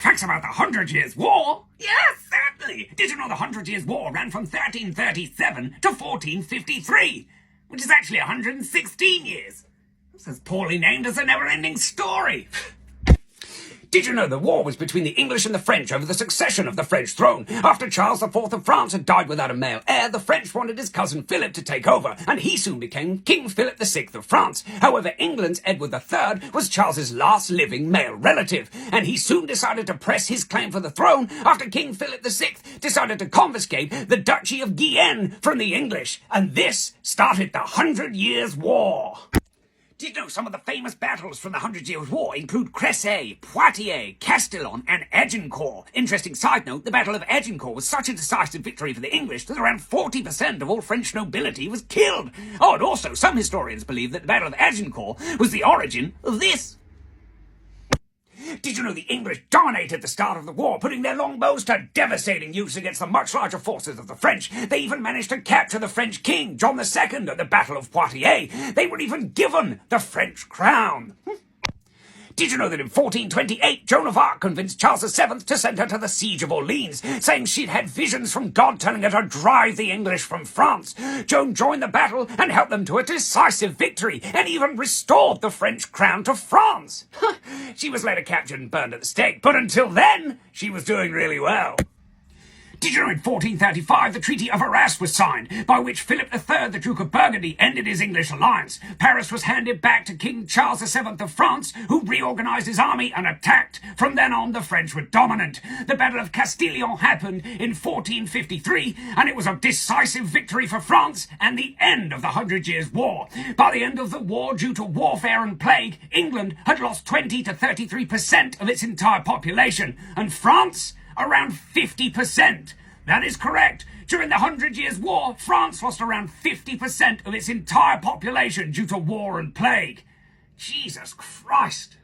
Facts about the Hundred Years' War? Yes, certainly. Did you know the Hundred Years' War ran from 1337 to 1453, which is actually 116 years. It's as poorly named as a never-ending story. Did you know the war was between the English and the French over the succession of the French throne? After Charles IV of France had died without a male heir, the French wanted his cousin Philip to take over, and he soon became King Philip VI of France. However, England's Edward III was Charles's last living male relative, and he soon decided to press his claim for the throne after King Philip VI decided to confiscate the Duchy of Guienne from the English, and this started the 100 Years' War. Did you know some of the famous battles from the 100 Years' War include Crécy, Poitiers, Castillon, and Agincourt? Interesting side note, the Battle of Agincourt was such a decisive victory for the English that around 40% of all French nobility was killed. Oh, and also, some historians believe that the Battle of Agincourt was the origin of this. Did you know the English dominated the start of the war, putting their longbows to devastating use against the much larger forces of the French? They even managed to capture the French king, John II, at the Battle of Poitiers. They were even given the French crown. Did you know that in 1428, Joan of Arc convinced Charles VII to send her to the Siege of Orleans, saying she'd had visions from God telling her to drive the English from France? Joan joined the battle and helped them to a decisive victory, and even restored the French crown to France. She was later captured and burned at the stake, but until then, she was doing really well. Did you know in 1435 the Treaty of Arras was signed, by which Philip III, the Duke of Burgundy, ended his English alliance? Paris was handed back to King Charles VII of France, who reorganized his army and attacked. From then on, the French were dominant. The Battle of Castillon happened in 1453, and it was a decisive victory for France and the end of the 100 Years' War. By the end of the war, due to warfare and plague, England had lost 20 to 33% of its entire population, and France around 50%. That is correct. During the 100 Years' War, France lost around 50% of its entire population due to war and plague. Jesus Christ.